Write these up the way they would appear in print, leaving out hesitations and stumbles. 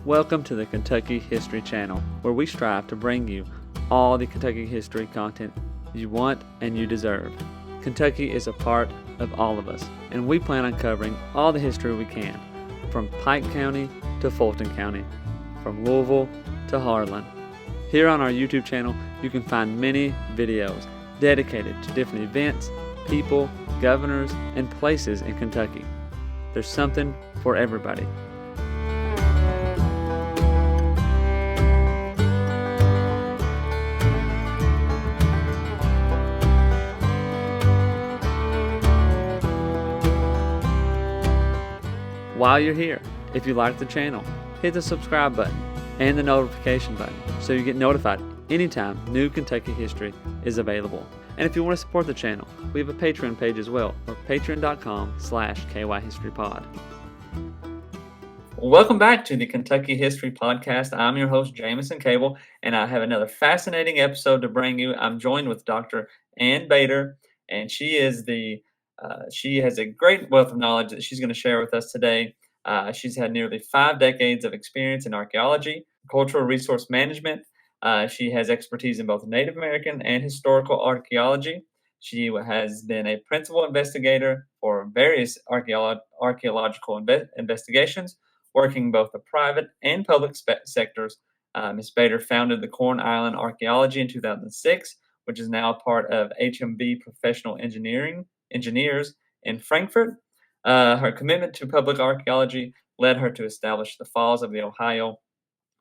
Welcome to the Kentucky History Channel, where we strive to bring you all the Kentucky history content you want and you deserve. Kentucky is a part of all of us, and we plan on covering all the history we can, from Pike County to Fulton County, from Louisville to Harlan. Here on our YouTube channel, you can find many videos dedicated to different events, people, governors, and places in Kentucky. There's something for everybody. While you're here, if you like the channel, hit the subscribe button and the notification button so you get notified anytime new Kentucky history is available. And if you want to support the channel, we have a Patreon page as well, or patreon.com/kyhistorypod. Welcome back to the Kentucky History Podcast. I'm your host, Jamison Cable, and I have another fascinating episode to bring you. I'm joined with Dr. Ann Bader, and she has a great wealth of knowledge that she's going to share with us today. She's had nearly 5 decades of experience in archaeology, cultural resource management. She has expertise in both Native American and historical archaeology. She has been a principal investigator for various archaeological investigations, working both the private and public sectors. Ms. Bader founded the Corn Island Archaeology in 2006, which is now part of HMB Professional Engineers in Frankfurt. Her commitment to public archaeology led her to establish the FOAS of the Ohio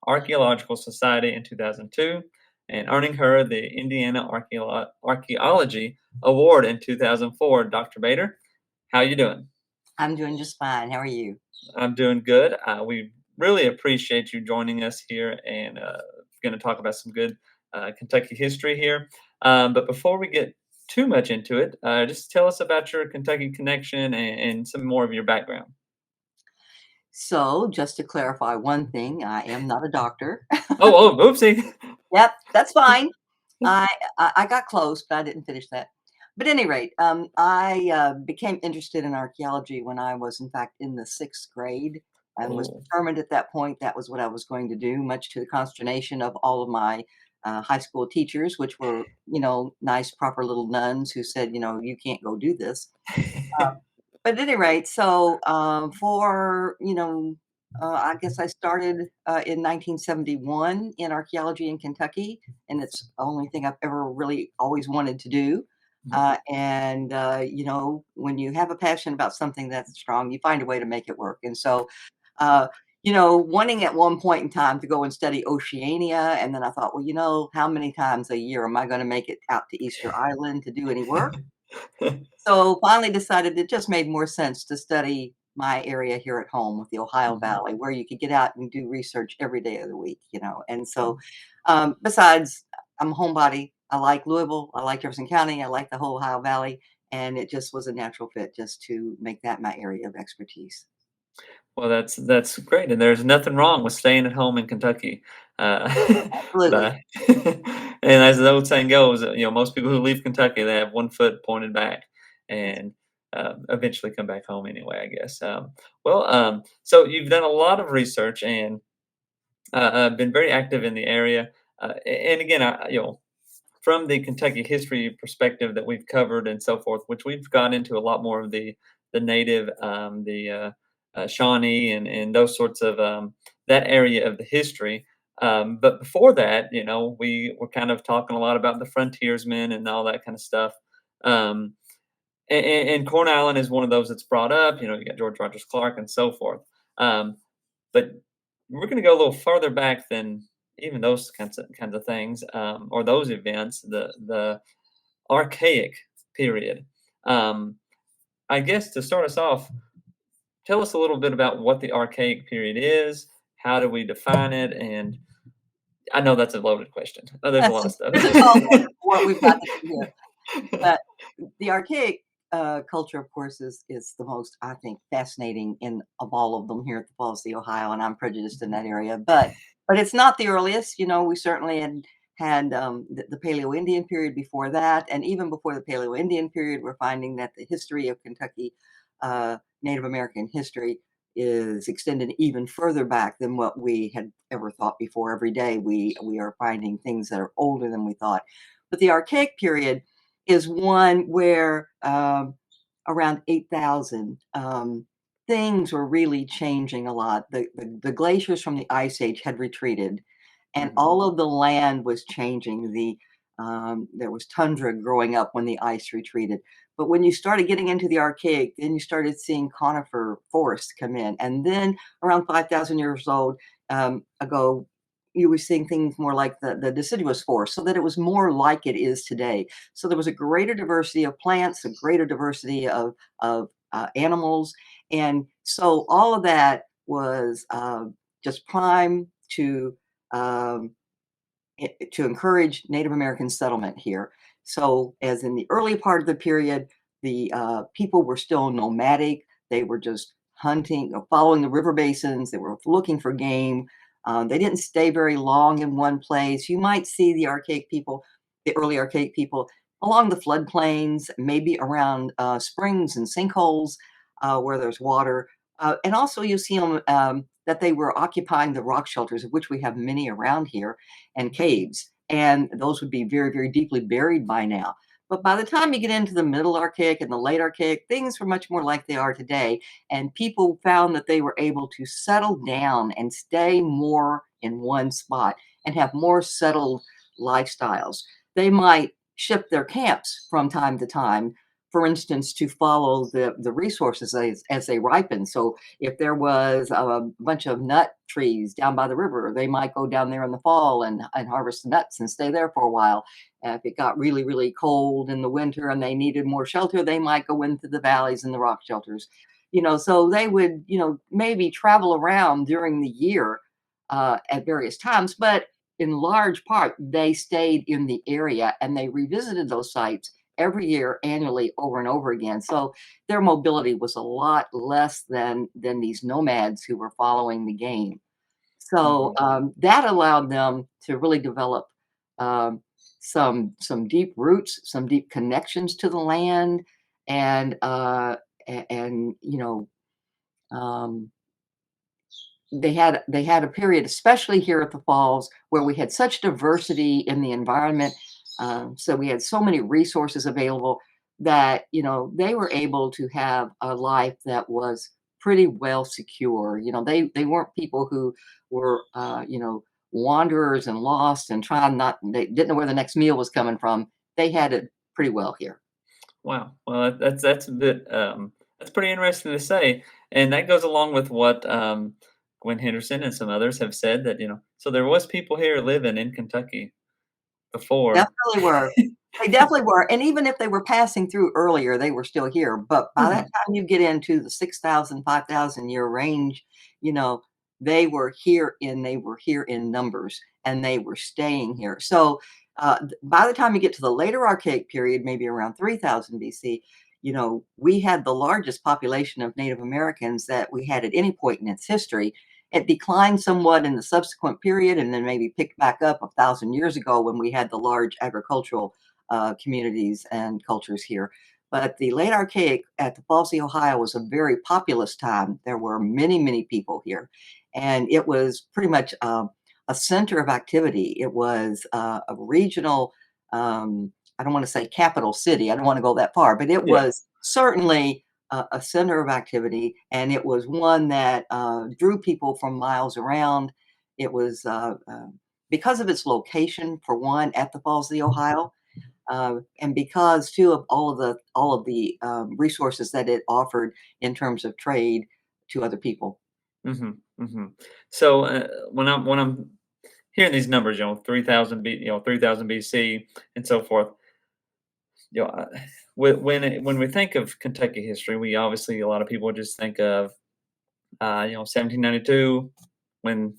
Archaeological Society in 2002, and earning her the Indiana Archaeology Award in 2004. Dr. Bader, how are you doing? I'm doing just fine. How are you? I'm doing good. We really appreciate you joining us here, and going to talk about some good Kentucky history here. But before we get too much into it, just tell us about your Kentucky connection and some more of your background. So, just to clarify one thing, I am not a doctor. Oh, oopsie. Yep, that's fine. I got close, but I didn't finish that. But at any rate, I became interested in archaeology when I was, in fact, in the 6th grade, and was determined at that point that was what I was going to do, much to the consternation of all of my high school teachers, which were, nice, proper little nuns who said, you can't go do this. But at any rate, so I guess I started in 1971 in archaeology in Kentucky, and it's the only thing I've ever really always wanted to do. When you have a passion about something that's strong, you find a way to make it work. And so, wanting at one point in time to go and study Oceania, and then I thought, well, how many times a year am I going to make it out to Easter Island to do any work? So finally decided it just made more sense to study my area here at home with the Ohio Valley, where you could get out and do research every day of the week, And so, besides, I'm a homebody. I like Louisville. I like Jefferson County. I like the whole Ohio Valley. And it just was a natural fit just to make that my area of expertise. Well, that's great, and there's nothing wrong with staying at home in Kentucky. Absolutely. And as the old saying goes, most people who leave Kentucky, they have one foot pointed back, and eventually come back home anyway, I guess. So you've done a lot of research and been very active in the area. And again, from the Kentucky history perspective that we've covered and so forth, which we've got into a lot more of the native, Shawnee and those sorts of that area of the history. But before that, we were kind of talking a lot about the frontiersmen and all that kind of stuff. And Corn Island is one of those that's brought up. You got George Rogers Clark and so forth. But we're going to go a little further back than even those kinds of things, or those events. The Archaic Period. I guess to start us off, tell us a little bit about what the Archaic Period is. How do we define it? And I know that's a loaded question. There's a lot of stuff. What we've got to do here. But the archaic culture, of course, is the most, I think, fascinating of all of them here at the Falls of the Ohio, and I'm prejudiced in that area. But it's not the earliest. We certainly had the Paleo-Indian period before that, and even before the Paleo-Indian period, we're finding that the history of Kentucky, Native American history, is extended even further back than what we had ever thought before. Every day we are finding things that are older than we thought. But the Archaic period is one where around 8,000 things were really changing a lot. The glaciers from the Ice Age had retreated, and Mhm. all of the land was changing. There was tundra growing up when the ice retreated. But when you started getting into the Archaic, then you started seeing conifer forests come in. And then around 5,000 years old ago, you were seeing things more like the deciduous forest, so that it was more like it is today. So there was a greater diversity of plants, a greater diversity of animals. And so all of that was just prime um, to encourage Native American settlement here. So, as in the early part of the period, the people were still nomadic. They were just hunting, following the river basins. They were looking for game. They didn't stay very long in one place. You might see the archaic people, the early archaic people, along the floodplains, maybe around springs and sinkholes where there's water. And also, you see them that they were occupying the rock shelters, of which we have many around here, and caves. And those would be very, very deeply buried by now. But by the time you get into the middle Archaic and the late Archaic, things were much more like they are today. And people found that they were able to settle down and stay more in one spot and have more settled lifestyles. They might shift their camps from time to time, for instance, to follow the resources as they ripen. So if there was a bunch of nut trees down by the river, they might go down there in the fall and harvest nuts and stay there for a while. If it got really, really cold in the winter and they needed more shelter, they might go into the valleys and the rock shelters. So they would, maybe travel around during the year at various times, but in large part, they stayed in the area and they revisited those sites every year, annually, over and over again. So their mobility was a lot less than these nomads who were following the game. So Mhm. that allowed them to really develop um, some deep roots, some deep connections to the land, and and um, they had a period, especially here at the falls, where we had such diversity in the environment. So we had so many resources available that they were able to have a life that was pretty well secure. They weren't people who were wanderers and lost and trying not. They didn't know where the next meal was coming from. They had it pretty well here. Wow. Well, that's a bit that's pretty interesting to say, and that goes along with what Gwen Henderson and some others have said that so there was people here living in Kentucky before. Definitely were. They definitely were, and even if they were passing through earlier, they were still here, but by that Mhm. time you get into the 6,000, 5,000 year range, you know, they were here in numbers, and they were staying here. So, by the time you get to the later Archaic period, maybe around 3,000 BC, we had the largest population of Native Americans that we had at any point in its history. It declined somewhat in the subsequent period and then maybe picked back up 1,000 years ago when we had the large agricultural communities and cultures here. But the late Archaic at the Falls of the Ohio was a very populous time. There were many, many people here, and it was pretty much a center of activity. It was a regional, I don't want to say capital city, I don't want to go that far, but it Yeah. was certainly a center of activity, and it was one that drew people from miles around. It was because of its location, for one, at the Falls of the Ohio, and because too of all of the resources that it offered in terms of trade to other people. Mhm. Mhm. So when I'm hearing these numbers, 3000 3000 BC and so forth, you know, uh, when we think of Kentucky history, we obviously a lot of people just think of 1792 when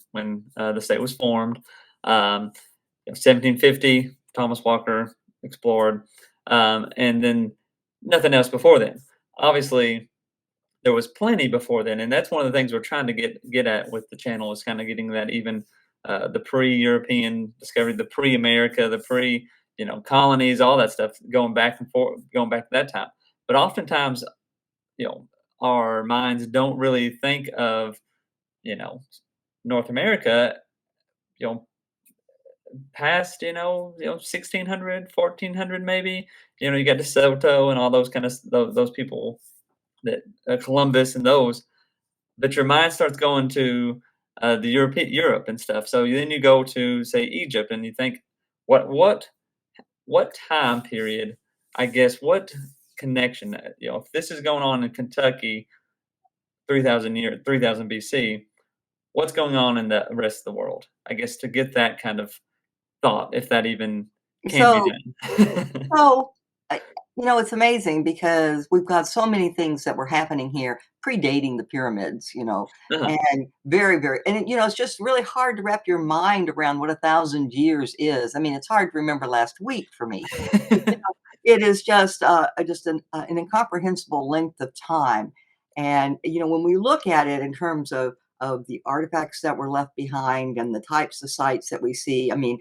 the state was formed. 1750 Thomas Walker explored, and then nothing else before then. Obviously, there was plenty before then, and that's one of the things we're trying to get at with the channel is kind of getting that even the pre-European discovery, the pre-America, the pre colonies, all that stuff going back and forth, going back to that time. But oftentimes, you know, our minds don't really think of, you know, North America, you know, past, 1600, 1400 maybe. You got DeSoto and all those kind of those people that Columbus and those, but your mind starts going to the Europe and stuff. So then you go to say Egypt and you think, what what time period? I guess what connection? If this is going on in Kentucky 3000 BC, what's going on in the rest of the world? I guess to get that kind of thought, if that even can be So done. so, I it's amazing because we've got so many things that were happening here predating the pyramids, Uh-huh. and very, very and, it's just really hard to wrap your mind around what 1,000 years is. I mean, it's hard to remember last week for me. It is just an incomprehensible length of time, and, when we look at it in terms of the artifacts that were left behind and the types of sites that we see, I mean,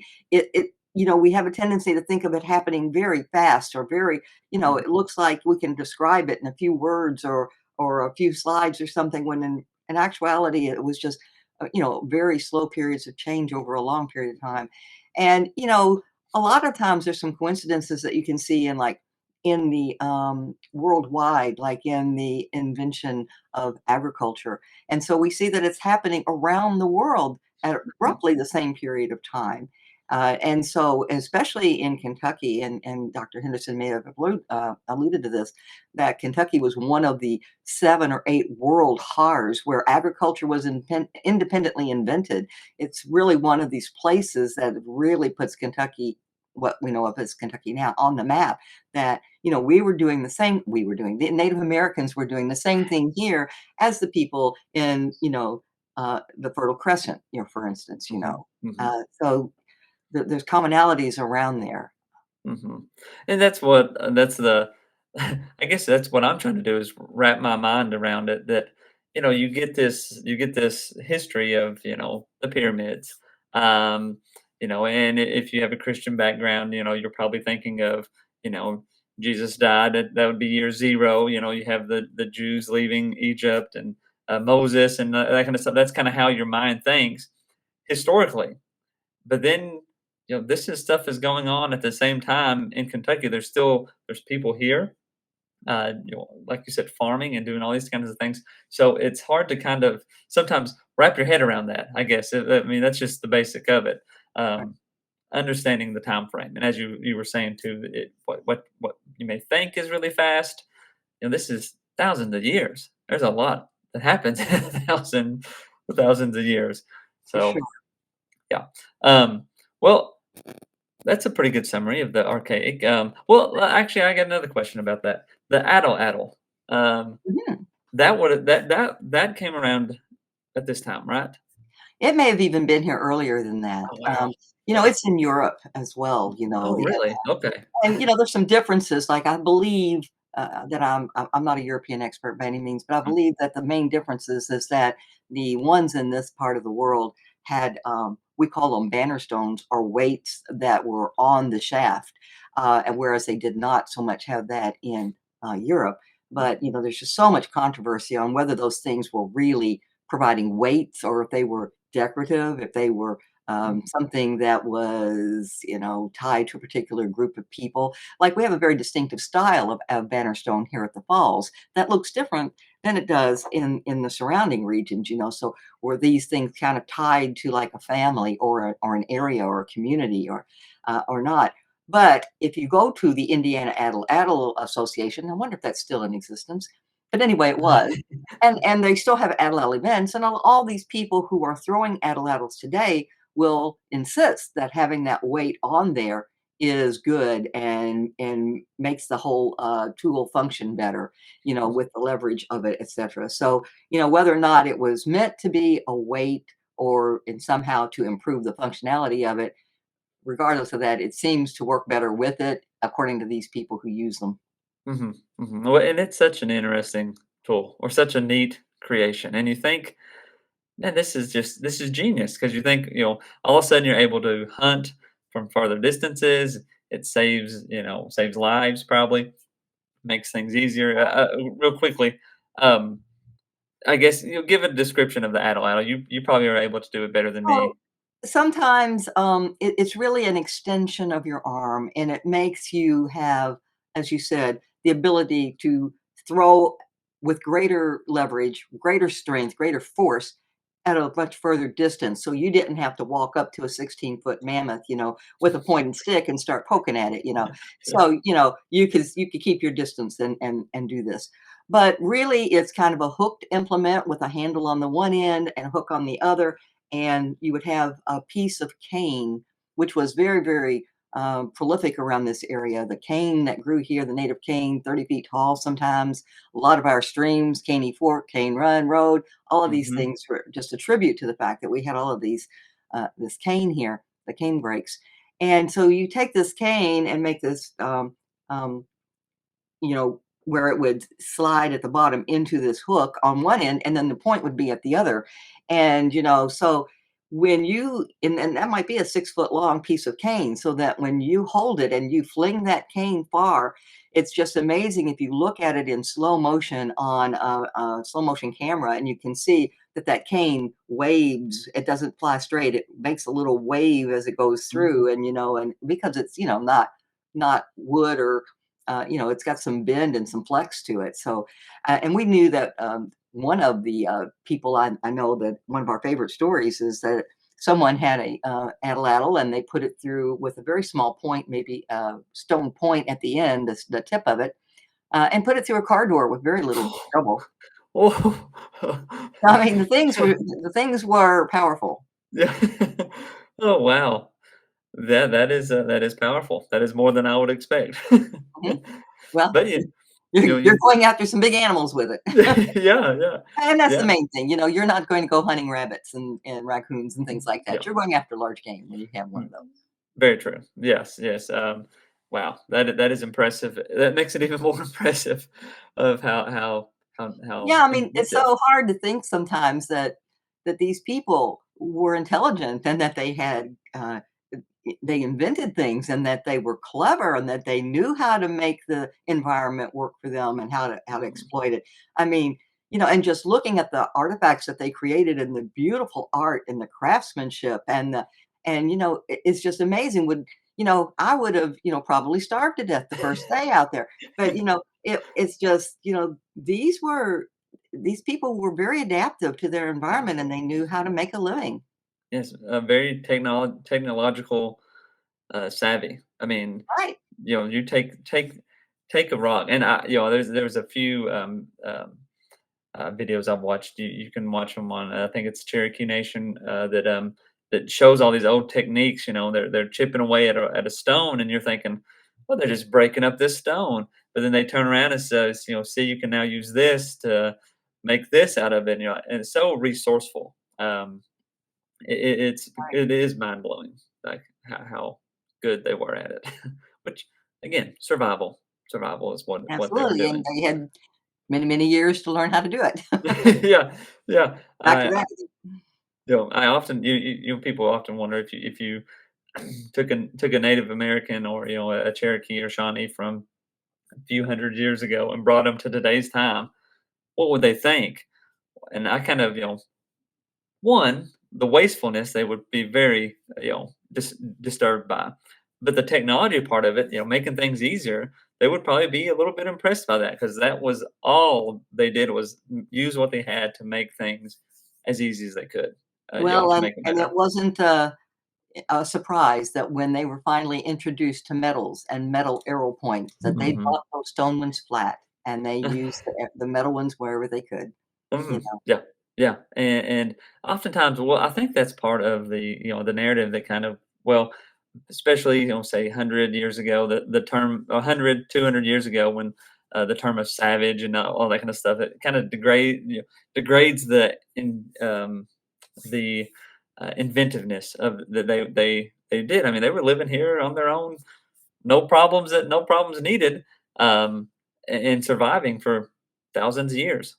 we have a tendency to think of it happening very fast or very, Mhm, it looks like we can describe it in a few words or a few slides or something when in actuality it was just, very slow periods of change over a long period of time. And, a lot of times there's some coincidences that you can see in like in the worldwide, like in the invention of agriculture. And so we see that it's happening around the world at mhm, roughly the same period of time. And so, especially in Kentucky, and Dr. Henderson may have alluded to this, that Kentucky was one of the 7 or 8 world HARs where agriculture was independently invented. It's really one of these places that really puts Kentucky, what we know of as Kentucky now, on the map. That the Native Americans were doing the same thing here as the people in the Fertile Crescent, for instance. mhm, mhm. So there's commonalities around there. Mhm. And that's the I guess that's what I'm trying to do is wrap my mind around it that, you get this history of, the pyramids. Um, and if you have a Christian background, you're probably thinking of, you know, Jesus died, that would be year 0, you have the Jews leaving Egypt and Moses and that kind of stuff. That's kind of how your mind thinks historically. But then, this is stuff is going on at the same time in Kentucky. There's people here, like you said, farming and doing all these kinds of things. So it's hard to kind of sometimes wrap your head around that. I guess. I mean, that's just the basic of it. Um, Understanding the time frame, and as you were saying too, what you may think is really fast. This is thousands of years. There's a lot that happens in thousands of years. For So sure. yeah. Um, well, that's a pretty good summary of the archaic. Actually, I got another question about that. The atlatl. Um, Mhm. that came around at this time, right? It may have even been here earlier than that. Oh wow. Okay. It's in Europe as well, Oh really? Okay. and, there's some differences, like, I believe, that I'm not a European expert by any means, but I Mm, believe that the main differences is that the ones in this part of the world had, we call them banner stones or weights that were on the shaft, and whereas they did not so much have that in, Europe. But, there's just so much controversy on whether those things were really providing weights or if they were decorative, if they were mhm, something that was, tied to a particular group of people. Like we have a very distinctive style of banner stone here at the falls that looks different than it does in the surrounding regions. So were these things kind of tied to like a family or an area or a community or not? But if you go to the Indiana Atlatl Association, I wonder if that's still in existence. But anyway, it was. And they still have atlatl events, and all these people who are throwing atlatls today will insist that having that weight on there is good and makes the whole tool function better, with the leverage of it, etc. So, whether or not it was meant to be a weight or in somehow to improve the functionality of it, regardless of that, it seems to work better with it, according to these people who use them. mhm, mhm. Well, and it's such an interesting tool or such a neat creation, and you think, man, this is genius because you think, all of a sudden you're able to hunt from farther distances. It saves lives probably, makes things easier. Real quickly, Um, I guess you give a description of the atlatl. You probably are able to do it better than So me. sometimes it's really an extension of your arm, and it makes you have, as you said, the ability to throw with greater leverage, greater strength, greater force at a much further distance. So you didn't have to walk up to a 16-foot mammoth, with a pointed stick and start poking at it, Yeah. So, you could keep your distance and do this. But really, it's kind of a hooked implement with a handle on the one end and a hook on the other, and you would have a piece of cane, which was very, very prolific around this area. The cane that grew here, the native cane, 30 feet tall sometimes. A lot of our streams, Caney Fork, Cane Run Road, all of these Mhm. things were just a tribute to the fact that we had all of this cane here, the cane breaks. And so you take this cane and make this um, where it would slide at the bottom into this hook on one end, and then the point would be at the other. And, so when and that might be a 6 foot long piece of cane, so that when you hold it and you fling that cane far, it's just amazing if you look at it in slow motion on a slow motion camera, and you can see that that cane waves. It doesn't fly straight. It makes a little wave as it goes Mhm. through, and because it's, not wood or it's got some bend and some flex to it. So, and we knew that one of the people I know that one of our favorite stories is that someone had a atlatl and they put it through with a very small point, maybe a stone point at the end, the tip of it, and put it through a car door with very little trouble. Oh. I mean, the things were powerful. Yeah. Oh, wow. That is powerful. That is more than I would expect. Mhm. Well, But you're, you know, you're you going after some big animals with it. yeah, yeah, And that's the yeah, main thing, you're not going to go hunting rabbits and raccoons and things like that. yeah. You're going after large game when you have one Mm, of those. very true. Yes, yes, wow, that is impressive. That makes it even more impressive of how Yeah, I mean, it's inventive. so hard to think sometimes that these people were intelligent and that they invented things and that they were clever and that they knew how to make the environment work for them and how to Mhm, exploit it. I mean, and just looking at the artifacts that they created and the beautiful art and the craftsmanship and it's just amazing. I would have, probably starved to death the first day out there. But it's just, these people were very adaptive to their yes, environment and they knew how to make a living. yes, very technological, savvy. I mean, Right. you take a rock, and there's a few, videos I've watched. You can watch them on, I think it's Cherokee Nation, that shows all these old techniques. They're chipping away at a stone, and you're thinking, well, they're just breaking up this stone. But then they turn around and says, see, you can now use this to make this out of it. And it's so resourceful. It is mind blowing, like how good they were at it. Which again, survival is what they were Absolutely, and doing. they had many, many years to learn how to do it. Yeah, yeah. Back to I that. I often people often wonder if you took a Native American or a Cherokee or Shawnee from a few hundred years ago and brought them to today's time, what would they think? And I kind of one, the wastefulness they would be very disturbed by, but the technology part of it, making things easier, they would probably be a little bit impressed by that because that was all they did was use what they had to make things as easy as they could, Well, to and make it and it better. wasn't a surprise that when they were finally introduced to metals and metal arrow points, that they Mhm. bought those stone ones flat, and they used the metal ones wherever they could, you Mhm. know? Yeah, yeah, and oftentimes, well, I think that's part of the narrative that kind of, well, especially, say 100 years ago, the term 100, 200 years ago when, the term of savage and all that kind of stuff, it kinda degrades the, inventiveness of that they did. I mean, they were living here on their own, no problems needed, and surviving for thousands of years,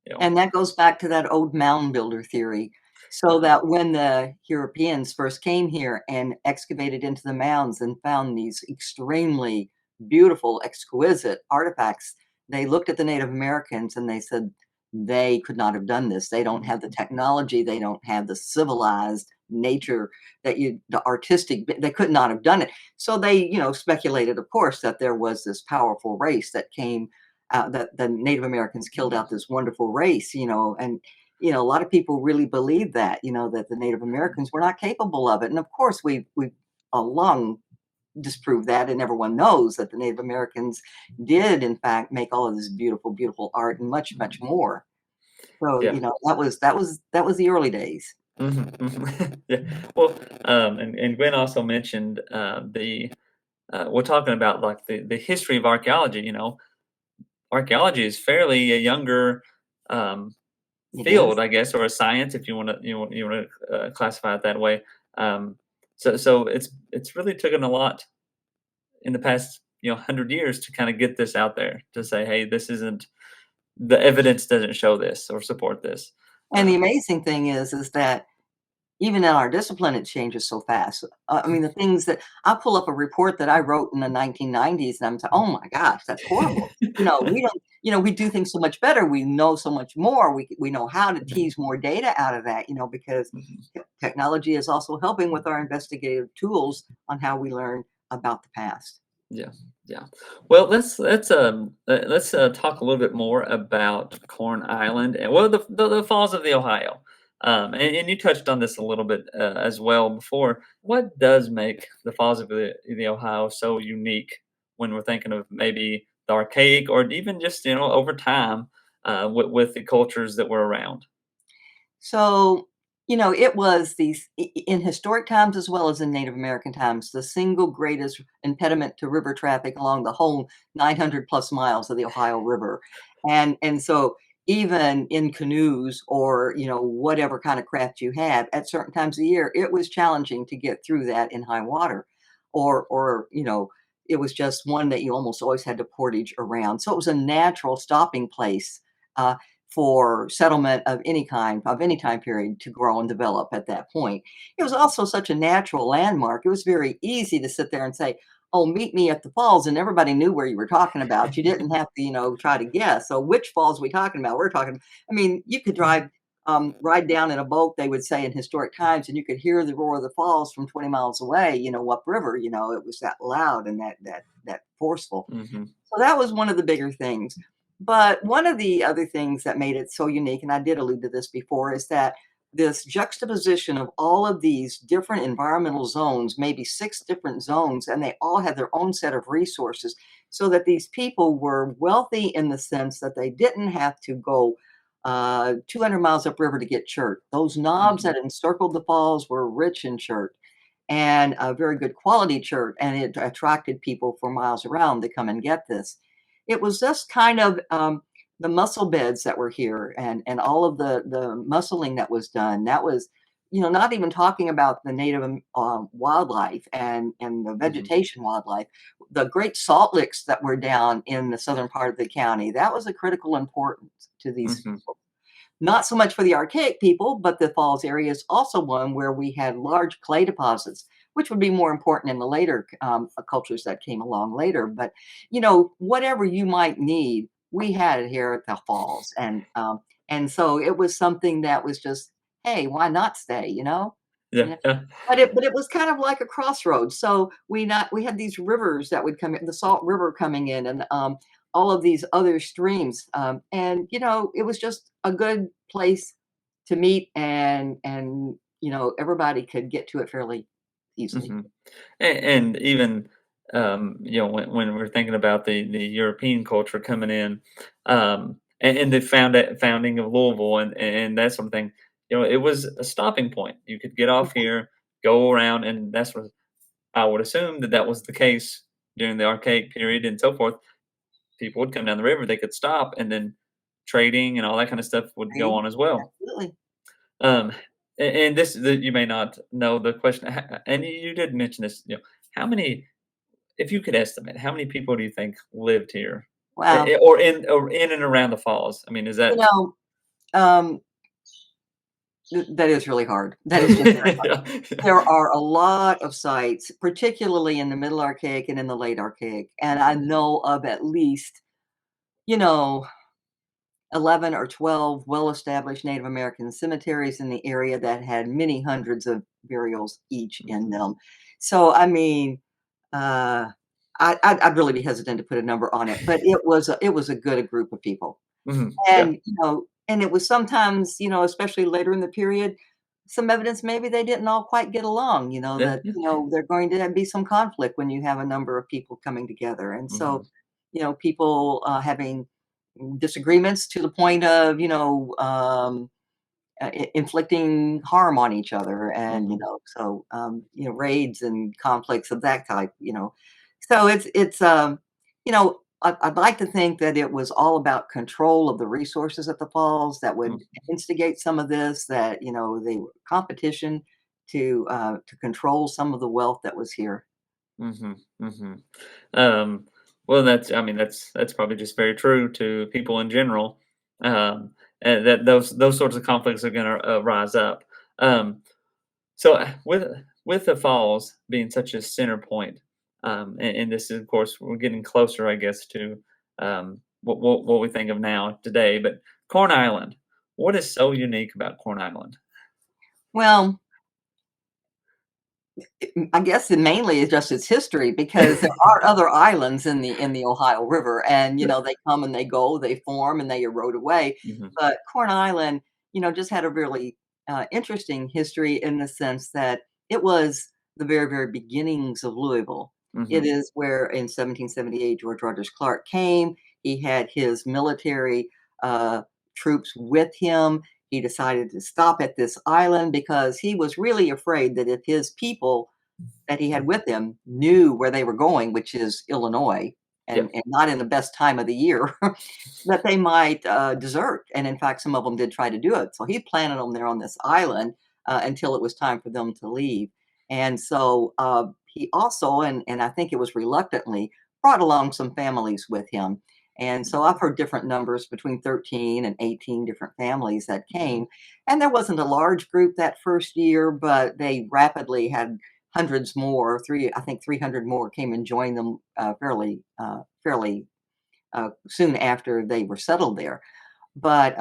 you know? And that goes back to that old mound builder theory, so Uh-huh. that when the Europeans first came here and excavated into the mounds and found these extremely beautiful, exquisite artifacts, they looked at the Native Americans and they said they could not have done this. They don't have the technology. They don't have the civilized nature the artistic, they could not have done it. So they, speculated, of course, that there was this powerful race that came out, that the Native Americans killed out this wonderful race, and, a lot of people really believe that, that the Native Americans were not capable of it. And of course, we've long disprove that, and everyone knows that the Native Americans did, in fact, make all of this beautiful, beautiful art and much, much more. So, Yeah. that was the early days. Yeah. Well, and Gwen also mentioned we're talking about like the history of archaeology. Archaeology is fairly a younger It is. field, I guess, or a science, if you want to classify it that way. So it's really taken a lot in the past 100 years to kind of get this out there to say, hey, this isn't the evidence doesn't show this or support this. And the Um, amazing thing is that even in our discipline, it changes so fast. I mean, the things that I pull up a report that I wrote in the 1990s, and I'm saying, "Oh my gosh, that's horrible." We don't, we do things so much better. We know so much more. We know how to Mhm, tease more data out of that, because mhm. technology is also helping with our investigative tools on how we learn about the past. Yeah, yeah. Well, let's talk a little bit more about Corn Island and well the Falls of the Ohio. And you touched on this a little bit as well before. What does make the Falls of the Ohio so unique when we're thinking of maybe the archaic or even just over time with the cultures that were around? So, it was in historic times as well as in Native American times, the single greatest impediment to river traffic along the whole 900 plus miles of the Ohio River. And so even in canoes or, whatever kind of craft you have at certain times of the year, it was challenging to get through that in high water or, it was just one that you almost always had to portage around. So it was a natural stopping place. Uh, for settlement of any kind, of any time period to grow and develop at that point. It was also such a natural landmark. It was very easy to sit there and say, "Oh, meet me at the falls," and everybody knew where you were talking about. You didn't have to, try to guess. So, which falls are we talking about? We're talking. I mean, you could ride down in a boat. They would say in historic times, and you could hear the roar of the falls from 20 miles away. Upriver. It was that loud and that forceful. Hmm. So that was one of the bigger things. But one of the other things that made it so unique, and I did allude to this before, is that this juxtaposition of all of these different environmental zones, maybe 6 different zones, and they all had their own set of resources, so that these people were wealthy in the sense that they didn't have to go 200 miles upriver to get chert. Those knobs Hmm. that encircled the falls were rich in chert and a very good quality chert, and it attracted people for miles around to come and get this. It was just kind of the mussel beds that were here, and all of the mussling that was done. That was, not even talking about the native wildlife and the Hmm. vegetation wildlife. The great salt licks that were down in the southern part of the county. That was a critical importance to these Hmm. people. Not so much for the archaic people, but the falls area is also one where we had large clay deposits, which would be more important in the later cultures that came along later. But whatever you might need, we had it here at the falls, and so it was something that was just, hey, why not stay? Yeah, You know? yeah. But it was kind of like a crossroads. So we had these rivers that would come in, the Salt River coming in, and all of these other streams. And it was just a good place to meet, and everybody could get to it fairly easily. Mhm. And even, when we're thinking about the European culture coming in, and the founding of Louisville and that sort of thing, it was a stopping point. You could get off here, go around, and that's what I would assume that was the case during the Archaic period and so forth. People would come down the river, they could stop, and then trading and all that kind of stuff would go Right? on as well. Absolutely. Um, and you may not know the question, and you did mention this. How many, if you could estimate, how many people do you think lived here, Wow. or in and around the falls? I mean, is You that? know, um, that is really hard. That is just very hard. Yeah. There are a lot of sites, particularly in the Middle Archaic and in the Late Archaic, and I know of at least you know, 11 or 12 well-established Native American cemeteries in the area that had many hundreds of burials each in them. So, I mean, uh, I'd really be hesitant to put a number on it, but it was a good group of people. Yeah. And, and it was sometimes, especially later in the period, some evidence maybe they didn't all quite get along, Yeah. that, Yeah. they're going to be some conflict when you have a number of people coming together. And so, Mhm. people having disagreements to the point of, inflicting harm on each other and, Mhm. so, raids and conflicts of that type, So I'd like to think that it was all about control of the resources at the falls that would Mhm. instigate some of this, that, they were competition to control some of the wealth that was here. Mhm. Mhm. Um, well, I mean, that's probably just very true to people in general. And that those sorts of conflicts are going to rise up. Um, so with the falls being such a center point, and this is, of course, we're getting closer, I guess, to what we think of now today. But Corn Island, what is so unique about Corn Island? Well, I guess it mainly is just its history because there are other islands in the Ohio River, and, they come and they go, they form and they erode away. Mhm. But Corn Island, just had a really, interesting history in the sense that it was the very, very beginnings of Louisville. It Mhm. is where in 1778 George Rogers Clark came. He had his military, uh, troops with him. He decided to stop at this island because he was really afraid that if his people that he had with him knew where they were going, which is Illinois, Yeah. and not in the best time of the year, that they might desert. And in fact, some of them did try to do it. So he planted them there on this island until it was time for them to leave. And so he also, and I think it was reluctantly, brought along some families with him. And so I've heard different numbers between 13 and 18 different families that Mhm. came. And there wasn't a large group that first year, but they rapidly had hundreds more. I think 300 more came and joined them fairly soon after they were settled there. But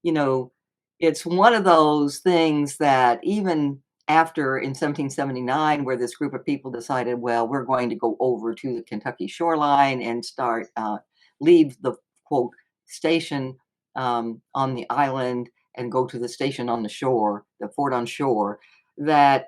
you know, it's one of those things that even after in 1779, where this group of people decided, well, we're going to go over to the Kentucky shoreline and start leave the quote station on the island and go to the station on the shore, the fort on shore. That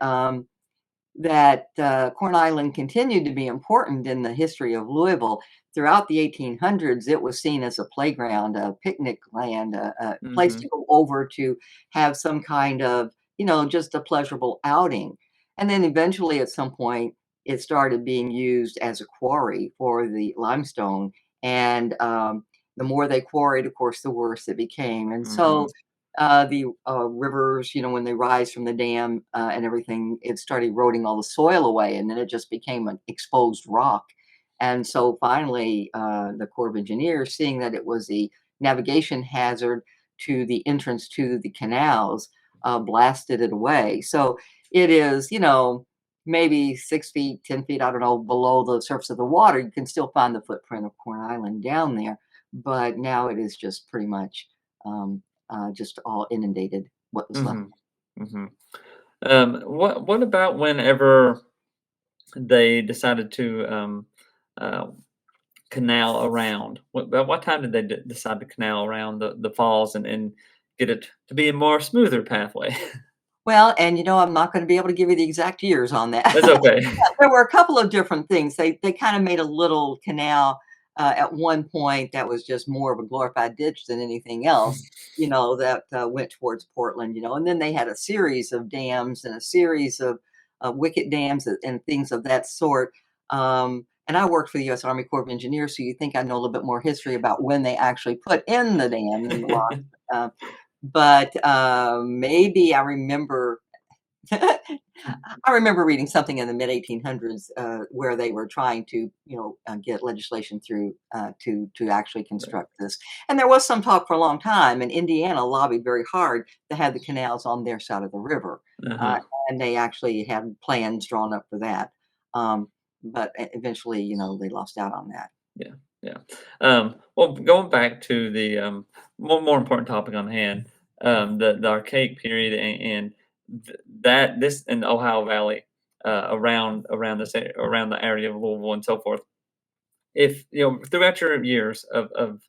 Corn Island continued to be important in the history of Louisville. Throughout the 1800s, it was seen as a playground, a picnic land, a place to Mhm. go over to have some kind of, just a pleasurable outing. And then eventually, at some point, it started being used as a quarry for the limestone. And the more they quarried, of course, the worse it became. And so Mhm. the rivers, when they rise from the dam and everything, it started eroding all the soil away, and then it just became an exposed rock. And so finally, the Corps of Engineers, seeing that it was a navigation hazard to the entrance to the canals, blasted it away. So it is, maybe 6 feet, 10 feet, I don't know, below the surface of the water. You can still find the footprint of Corn Island down there, but now it is just pretty much. Just all inundated what was left. Mhm. Mhm. What about whenever they decided to uh, canal around? About what time did they decide to canal around the falls and get it to be a more smoother pathway? Well, and I'm not going to be able to give you the exact years on that. That's okay. There were a couple of different things. They kind of made a little canal at one point that was just more of a glorified ditch than anything else. That went towards Portland. And then they had a series of dams and a series of wicket dams and things of that sort. And I worked for the U.S. Army Corps of Engineers, so you think I know a little bit more history about when they actually put in the dams and the locks. Uh, but maybe I remember I remember reading something in the mid 1800s where they were trying to, get legislation through to actually Right. construct this. And there was some talk for a long time, and Indiana lobbied very hard to have the canals on their side of the river, uh, Uh-huh. and they actually had plans drawn up for that. Um, but eventually, they lost out on that. Yeah. Yeah. Well, going back to the more important topic on hand, the Archaic period and that this in the Ohio Valley, around around the area of Louisville and so forth. If you know throughout your years of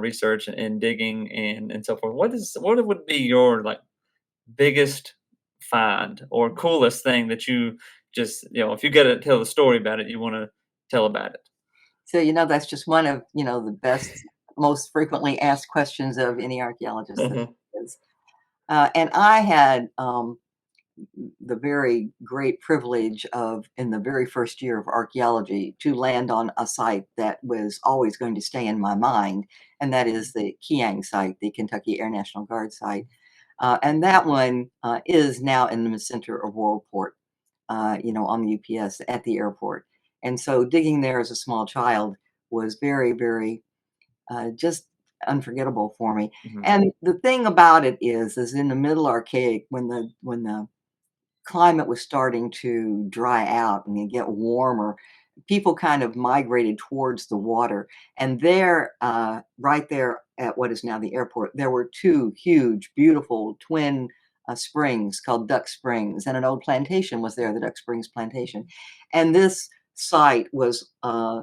research and digging and so forth, what would be your like biggest find or coolest thing that you just if you get to tell the story about it, you want to tell about it? So, that's just one of, the best, most frequently asked questions of any archaeologist that is. And I had the very great privilege of, in the very first year of archaeology, to land on a site that was always going to stay in my mind, and that is the Keang site, the Kentucky Air National Guard site. And that one is now in the center of Worldport, on the UPS at the airport. And so digging there as a small child was very, very just unforgettable for me. Mhm. And the thing about it is in the Middle Archaic, when the climate was starting to dry out and get warmer, people kind of migrated towards the water. And there, right there at what is now the airport, there were two huge, beautiful twin springs called Duck Springs, and an old plantation was there, the Duck Springs Plantation. And this site was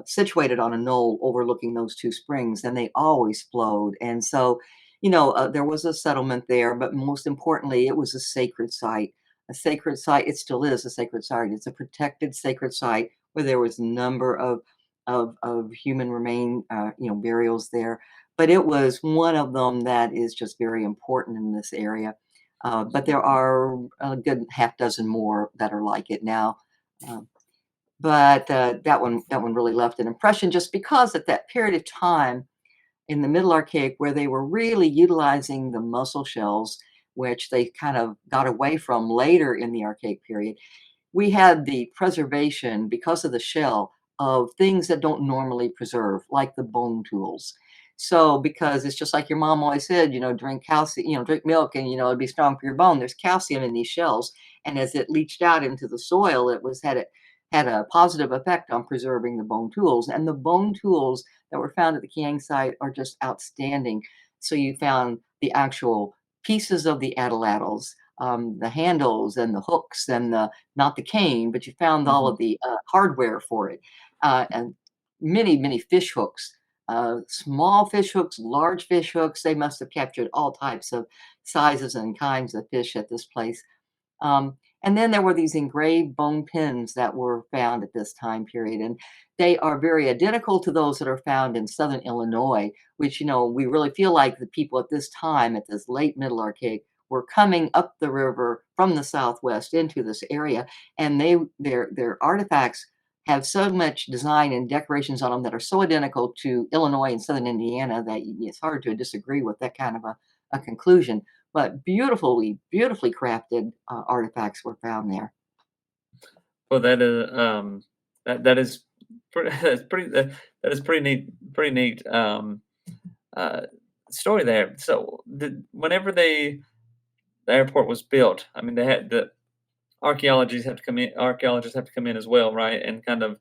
situated on a knoll overlooking those two springs, and they always flowed. And so, there was a settlement there, but most importantly, it was a sacred site. A sacred site, it still is a sacred site. It's a protected sacred site where there was a number of human remain, burials there. But it was one of them that is just very important in this area. But there are a good half dozen more that are like it now. Um, but that one really left an impression, just because at that period of time in the Middle Archaic, where they were really utilizing the mussel shells, which they kind of got away from later in the Archaic period, we had the preservation, because of the shell, of things that don't normally preserve, like the bone tools. So, because it's just like your mom always said, drink calcium, drink milk, and it'd be strong for your bone. There's calcium in these shells, and as it leached out into the soil, it had a positive effect on preserving the bone tools. And the bone tools that were found at the Keang site are just outstanding. So you found the actual pieces of the atlatls, the handles and the hooks and the not the cane, but you found all Mhm. of the hardware for it, and many, many fish hooks, small fish hooks, large fish hooks. They must have captured all types of sizes and kinds of fish at this place. And then there were these engraved bone pins that were found at this time period, and they are very identical to those that are found in southern Illinois, which, we really feel like the people at this time, at this late Middle Archaic, were coming up the river from the southwest into this area, and their artifacts have so much design and decorations on them that are so identical to Illinois and southern Indiana that it's hard to disagree with that kind of a conclusion. But beautifully, beautifully crafted artifacts were found there. Well, that is that's pretty that is pretty neat uh, story there. So, whenever the airport was built, I mean, they had the archaeologists have to come in as well, right, and kind of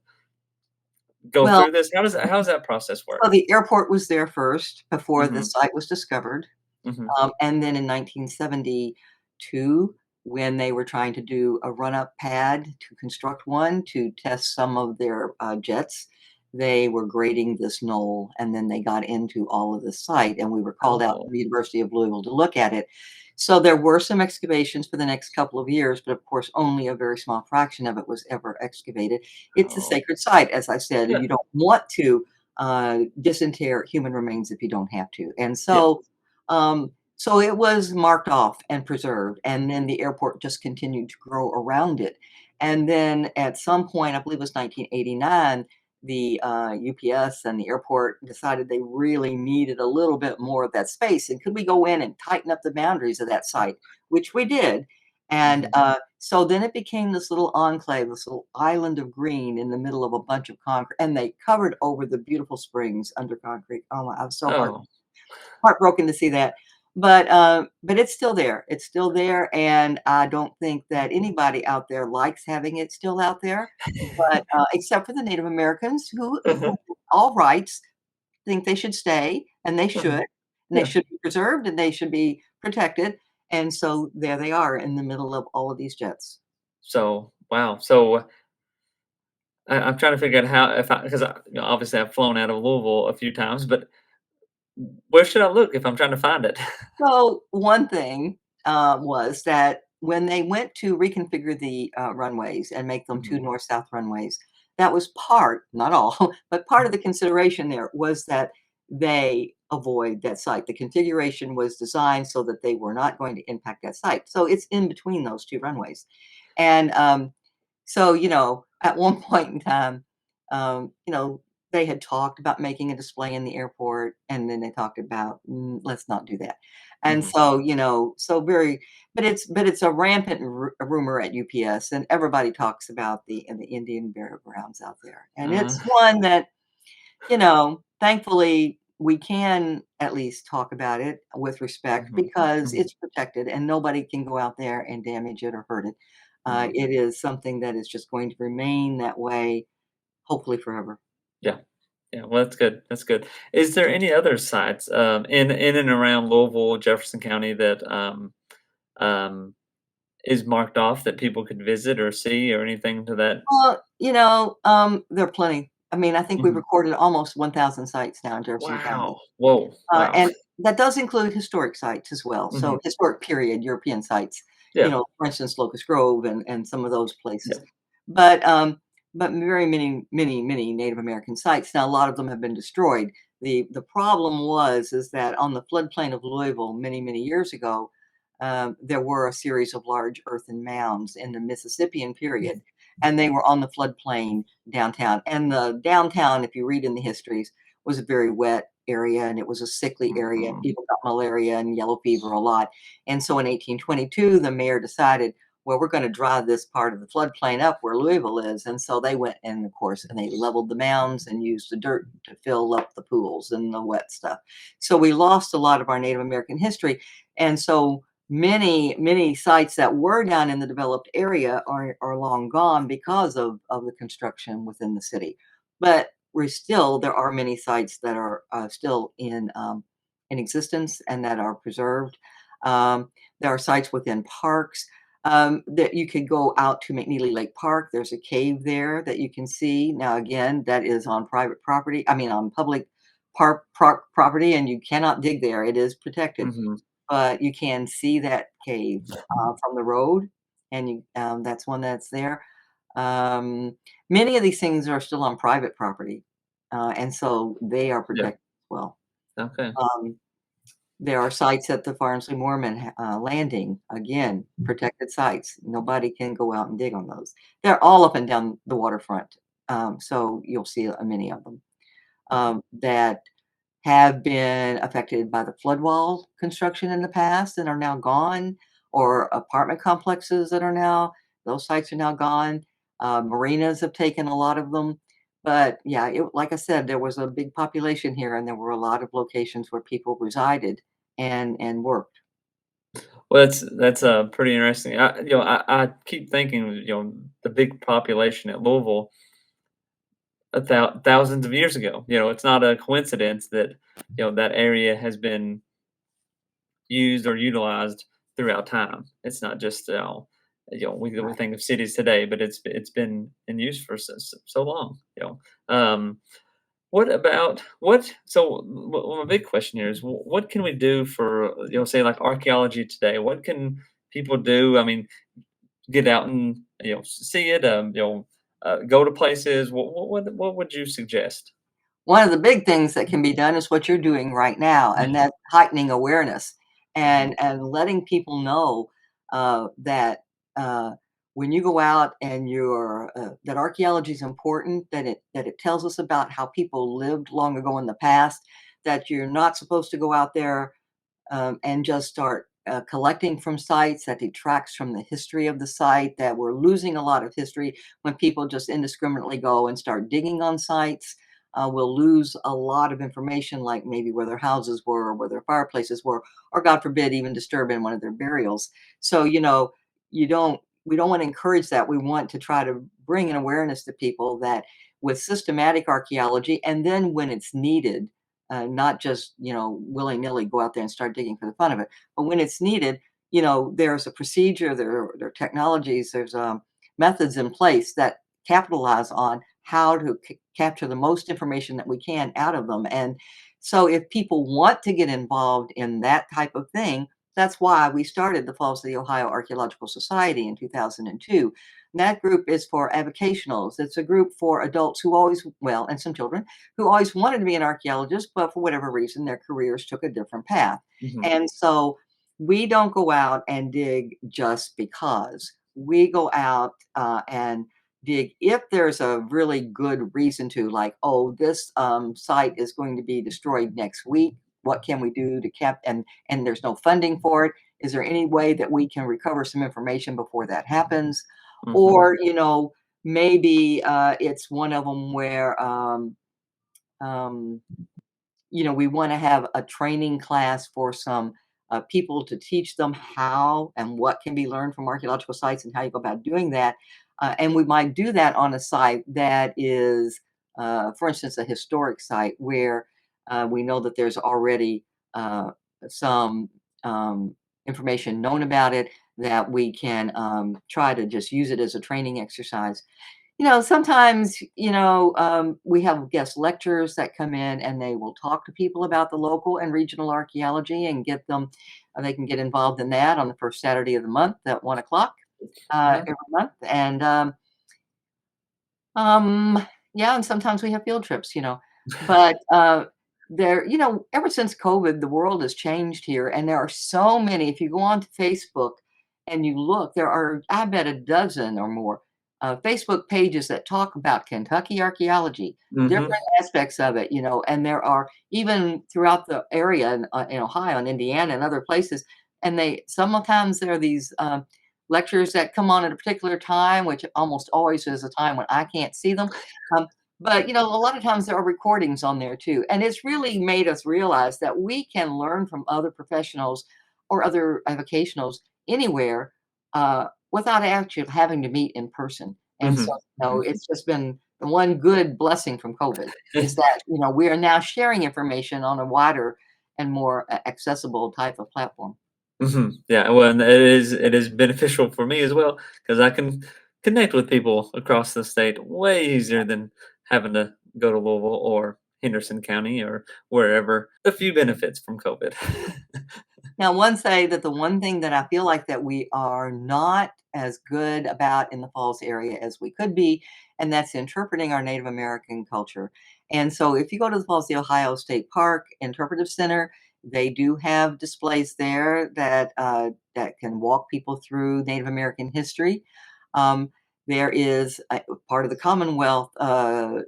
go Well, through this. How does that process work? so the airport was there first before the Mhm, site was discovered. mhm. And then in 1972, when they were trying to do a run-up pad to construct one to test some of their jets, they were grading this knoll, and then they got into all of the site, and we were called out to Oh, the University of Louisville to look at it. So there were some excavations for the next couple of years, but of course, only a very small fraction of it was ever excavated. It's a oh. sacred site, as I said, and Yeah, you don't want to disinter human remains if you don't have to. And yeah. so it was marked off and preserved, and then the airport just continued to grow around it. And then at some point, I believe it was 1989, the UPS and the airport decided they really needed a little bit more of that space. And could we go in and tighten up the boundaries of that site? Which we did. And Mhm. so then it became this little enclave, this little island of green in the middle of a bunch of concrete. And they covered over the beautiful springs under concrete. Oh my, I was so Oh. heartbroken to see that. But it's still there. It's still there, and I don't think that anybody out there likes having it still out there, but except for the Native Americans who Uh-huh. all rights, think they should stay, and they should, Mhm. and they Yeah. should be preserved, and they should be protected, and so there they are in the middle of all of these jets. So, wow. So, I'm trying to figure out how if I because obviously I've flown out of Louisville a few times, but where should I look if I'm trying to find it? So, one thing, was that when they went to reconfigure the, runways and make them 2 Mhm. north-south runways, that was part, not all, but part of the consideration there was that they avoid that site. The configuration was designed so that they were not going to impact that site. So, it's in between those 2 runways. And, so, at one point in time, they had talked about making a display in the airport, and then they talked about, let's not do that. And Mhm. so, but it's a rampant rumor at UPS, and everybody talks about the Indian burial grounds out there. And Uh, it's one that, thankfully we can at least talk about it with respect mhm. because Mhm. it's protected and nobody can go out there and damage it or hurt it. Mhm. It is something that is just going to remain that way, hopefully forever. Yeah. Yeah, well, that's good, that's good. Is there any other sites, in and around Louisville, Jefferson County that, um, is marked off that people could visit or see or anything to that? Well, there are plenty. I mean, I think we've Mhm. recorded almost 1,000 sites now in Jefferson County. Wow. Whoa, wow. And that does include historic sites as well. So Mhm. historic period European sites, Yeah, for instance, Locust Grove and some of those places. yeah. But very many, many, many Native American sites. Now a lot of them have been destroyed. The problem is that on the floodplain of Louisville many, many years ago, there were a series of large earthen mounds in the Mississippian period, and they were on the floodplain downtown. And the downtown, if you read in the histories, was a very wet area and it was a sickly area. Mhm. People got malaria and yellow fever a lot. And so in 1822, the mayor decided, well, we're going to dry this part of the floodplain up where Louisville is. And so they went and of course, and they leveled the mounds and used the dirt to fill up the pools and the wet stuff. So we lost a lot of our Native American history. And so many, many sites that were down in the developed area are long gone because of the construction within the city. But there are many sites that are still in existence and that are preserved. There are sites within parks that you could go out to McNeely Lake Park. There's a cave there that you can see. Now, again, that is on private property. I mean, on public property, and you cannot dig there. It is protected, Mhm. but you can see that cave from the road, and that's one that's there. Um, Many of these things are still on private property, and so they are Yeah, protected as well. okay. Um, there are sites at the Farnsley Moorman Landing, again, protected sites. Nobody can go out and dig on those. They're all up and down the waterfront, so you'll see many of them that have been affected by the flood wall construction in the past and are now gone, or apartment complexes that are now those sites are now gone. Marinas have taken a lot of them. But yeah, like I said, there was a big population here, and there were a lot of locations where people resided and worked. Well, that's pretty interesting. I keep thinking, the big population at Louisville thousands of years ago. It's not a coincidence that, that area has been used or utilized throughout time. It's not just, we Right. think of cities today, but it's been in use for so long. What about what? So my big question here is, what can we do for, say like archaeology today? What can people do? I mean, get out and see it. Go to places. What would you suggest? One of the big things that can be done is what you're doing right now, and that's heightening awareness Mhm. and letting people know that when you go out and that archaeology is important, that it tells us about how people lived long ago in the past, that you're not supposed to go out there and just start collecting from sites that detracts from the history of the site, that we're losing a lot of history when people just indiscriminately go and start digging on sites. We'll lose a lot of information, like maybe where their houses were, or where their fireplaces were, or God forbid, even disturbing one of their burials. So, we don't want to encourage that. We want to try to bring an awareness to people that with systematic archaeology, and then when it's needed, not just, willy-nilly go out there and start digging for the fun of it. But when it's needed, there's a procedure, there are technologies, there's methods in place that capitalize on how to capture the most information that we can out of them. And so if people want to get involved in that type of thing, that's why we started the Falls of the Ohio Archaeological Society in 2002. And that group is for avocationals. It's a group for adults who always, well, and some children who always wanted to be an archaeologist, but for whatever reason, their careers took a different path. Mhm. And so we don't go out and dig just because. We go out and dig if there's a really good reason to, like, oh, this site is going to be destroyed next week. What can we do to and there's no funding for it. Is there any way that we can recover some information before that happens? Mhm. Or, maybe it's one of them where um, we want to have a training class for some people to teach them how and what can be learned from archaeological sites and how you go about doing that. And we might do that on a site that is, for instance, a historic site where we know that there's already some information known about it, that we can try to just use it as a training exercise. Sometimes, we have guest lecturers that come in and they will talk to people about the local and regional archaeology and get them, they can get involved in that on the first Saturday of the month at 1 o'clock Yeah. every month. And um, yeah, and sometimes we have field trips, but ever since COVID, the world has changed here. And there are so many, if you go on to Facebook and you look, there are, I bet, a dozen or more Facebook pages that talk about Kentucky archaeology, Mhm. different aspects of it, and there are even throughout the area in Ohio and Indiana and other places. And sometimes there are these lectures that come on at a particular time, which almost always is a time when I can't see them. Um, but a lot of times there are recordings on there too, and it's really made us realize that we can learn from other professionals or other avocationals anywhere without actually having to meet in person. And so, Mhm. Mhm. it's just been the one good blessing from COVID is that we are now sharing information on a wider and more accessible type of platform. Mhm. Yeah, well, and it is beneficial for me as well because I can connect with people across the state way easier than having to go to Louisville or Henderson County or wherever. A few benefits from COVID. Now, one say that the one thing that I feel like that we are not as good about in the Falls area as we could be, and that's interpreting our Native American culture. And so if you go to the Falls, the Ohio State Park Interpretive Center, they do have displays there that can walk people through Native American history. Um, there is a part of the Commonwealth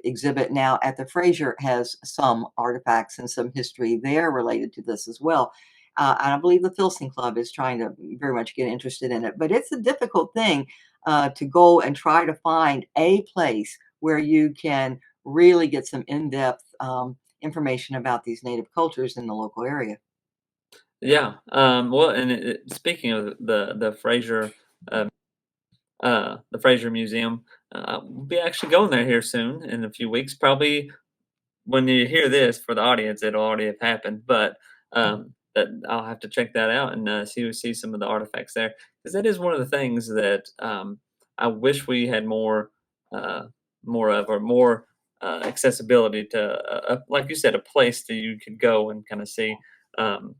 exhibit now at the Fraser has some artifacts and some history there related to this as well. And I believe the Filson Club is trying to very much get interested in it. But it's a difficult thing to go and try to find a place where you can really get some in-depth information about these native cultures in the local area. Yeah, well, and speaking of um, the Fraser Museum, we'll be actually going there here soon in a few weeks. Probably when you hear this for the audience, it'll already have happened, but that I'll have to check that out and see some of the artifacts there because that is one of the things that I wish we had uh, more of or more accessibility to, like you said, a place that you could go and kind of see. Um,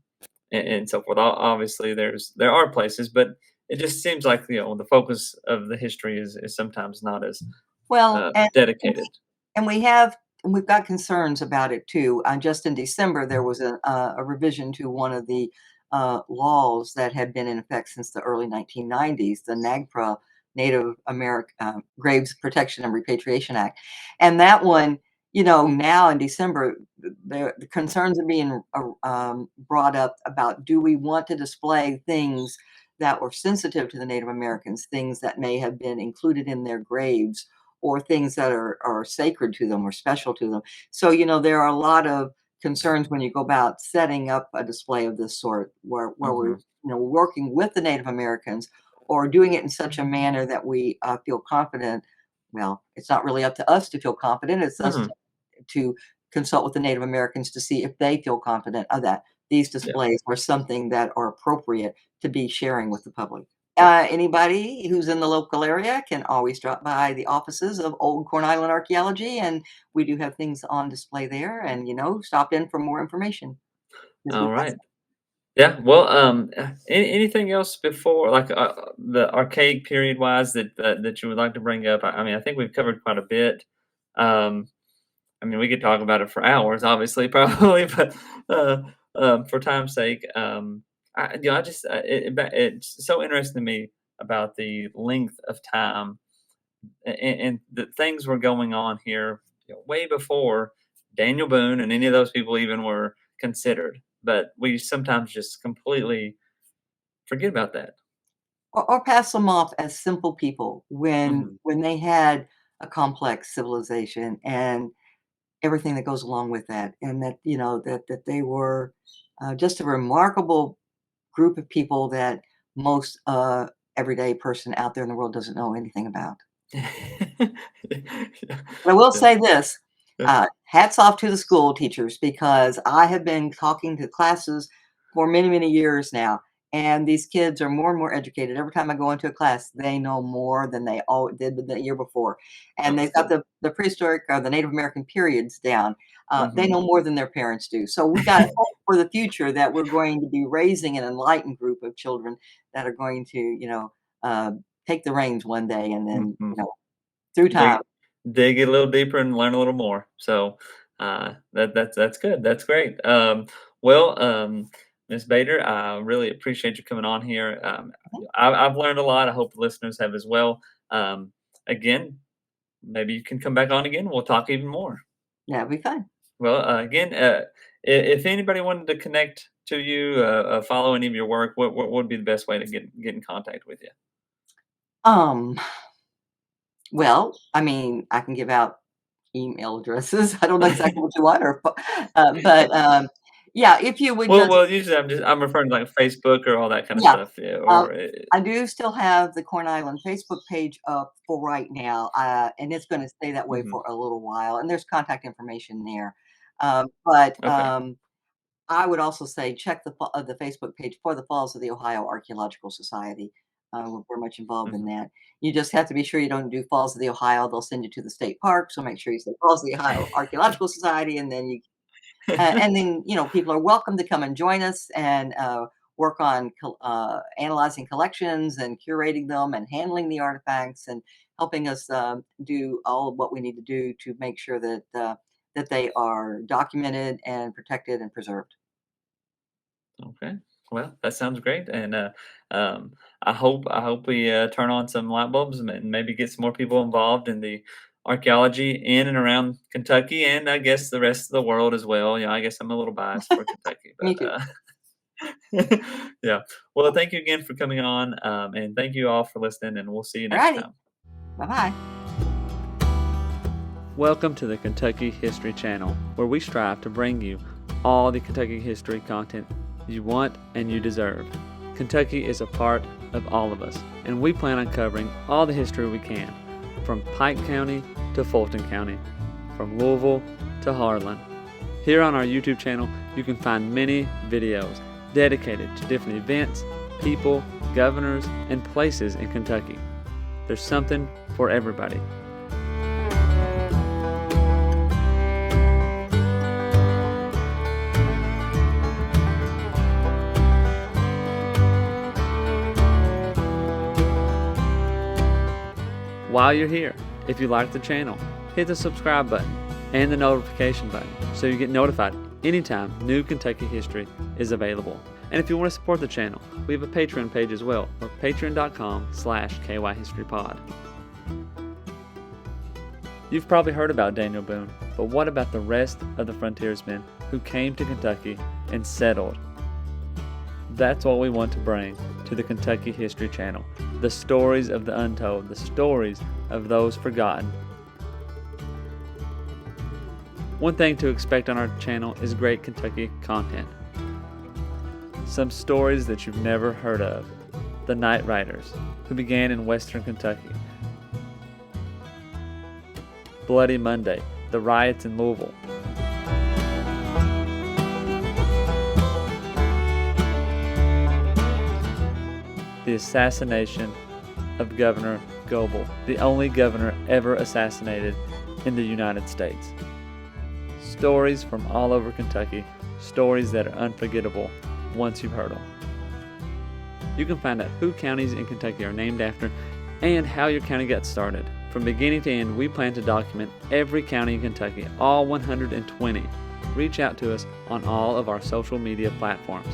and so forth. Obviously, there are places, but it just seems like the focus of the history is sometimes not as Well, dedicated. and we've got concerns about it too. Just in December, there was a revision to one of the laws that had been in effect since the early 1990s, the NAGPRA, Native American Graves Protection and Repatriation Act, and that one, now in December, the concerns are being brought up about, do we want to display things that were sensitive to the Native Americans, things that may have been included in their graves, or things that are sacred to them or special to them. So, there are a lot of concerns when you go about setting up a display of this sort where we're, Hmm. working with the Native Americans or doing it in such a manner that we feel confident. Well, it's not really up to us to feel confident. It's us Hmm. to consult with the Native Americans to see if they feel confident of that these Yeah. displays are something that are appropriate to be sharing with the public. Anybody who's in the local area can always drop by the offices of Old Corn Island Archaeology, and we do have things on display there. And stop in for more information. This All was right. Yeah. Well, anything else before, like, the archaic period wise that you would like to bring up? I mean, I think we've covered quite a bit. Um, I mean, we could talk about it for hours, obviously, probably, but uh, for time's sake, I just it's so interesting to me about the length of time and that things were going on here, way before Daniel Boone and any of those people even were considered. But we sometimes just completely forget about that. or pass them off as simple people when Hmm. they had a complex civilization and everything that goes along with that, and that that they were just a remarkable group of people that most everyday person out there in the world doesn't know anything about. Yeah. But I will Yeah. say this, Yeah. hats off to the school teachers because I have been talking to classes for many, many years now, and these kids are more and more educated. Every time I go into a class, they know more than they all did the year before, and That's they've got good. the prehistoric or the Native American periods down. They Hmm. know more than their parents do. So we got hope for the future that we're going to be raising an enlightened group of children that are going to, uh, take the reins one day and then, Hmm. through time. Dig dig it a little deeper and learn a little more. So, that's good. That's great. Well, Ms. Bader, I really appreciate you coming on here. Mhm. I've learned a lot. I hope the listeners have as well. Again, maybe you can come back on again. We'll talk even more. Yeah, it'll be fun. Well, again, if anybody wanted to connect to you, follow any of your work, what would be the best way to get in contact with you? Um, well, I mean, I can give out email addresses. I don't know exactly what you want but, yeah, if you would Well, just usually I'm referring to like Facebook or all that kind of yeah, stuff. Yeah, um, or I do still have the Corn Island Facebook page up for right now, and it's gonna stay that way mhm. for a little while, and there's contact information there. But, Okay. I would also say check the Facebook page for the Falls of the Ohio Archaeological Society. We're much involved in Mhm. that. You just have to be sure you don't do Falls of the Ohio. They'll send you to the state park, so make sure you say Falls of the Ohio Archaeological Society, and then people are welcome to come and join us and work on analyzing collections and curating them and handling the artifacts and helping us do all of what we need to do to make sure that that they are documented and protected and preserved. Okay. Well, that sounds great, and um, I hope we turn on some light bulbs and maybe get some more people involved in the archaeology in and around Kentucky, and I guess the rest of the world as well. I guess I'm a little biased for Kentucky, Me but too. yeah. Well, thank you again for coming on, and thank you all for listening, and we'll see you All next righty. time. Bye bye. Welcome to the Kentucky History Channel, where we strive to bring you all the Kentucky history content you want and you deserve. Kentucky is a part of all of us, and we plan on covering all the history we can, from Pike County to Fulton County, from Louisville to Harlan. Here on our YouTube channel, you can find many videos dedicated to different events, people, governors, and places in Kentucky. There's something for everybody. While you're here, if you like the channel, hit the subscribe button and the notification button so you get notified anytime new Kentucky history is available. And if you want to support the channel, we have a Patreon page as well, or patreon.com/kyhistorypod. You've probably heard about Daniel Boone, but what about the rest of the frontiersmen who came to Kentucky and settled? That's what we want to bring to the Kentucky History Channel. The stories of the untold, the stories of those forgotten. One thing to expect on our channel is great Kentucky content. Some stories that you've never heard of. The Night Riders, who began in western Kentucky. Bloody Monday, the riots in Louisville. the assassination of Governor Goebel, the only governor ever assassinated in the United States. Stories from all over Kentucky, stories that are unforgettable once you've heard them. You can find out who counties in Kentucky are named after and how your county got started. From beginning to end, we plan to document every county in Kentucky, all 120. Reach out to us on all of our social media platforms,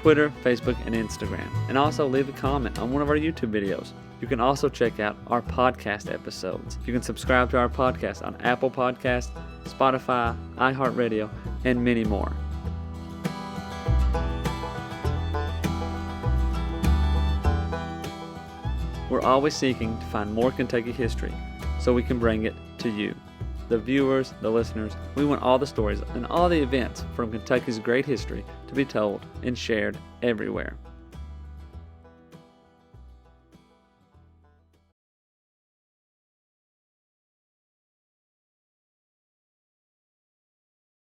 Twitter, Facebook, and Instagram. And also leave a comment on one of our YouTube videos. You can also check out our podcast episodes. You can subscribe to our podcast on Apple Podcasts, Spotify, iHeartRadio, and many more. We're always seeking to find more Kentucky history so we can bring it to you, the viewers, the listeners. We want all the stories and all the events from Kentucky's great history to be told and shared everywhere.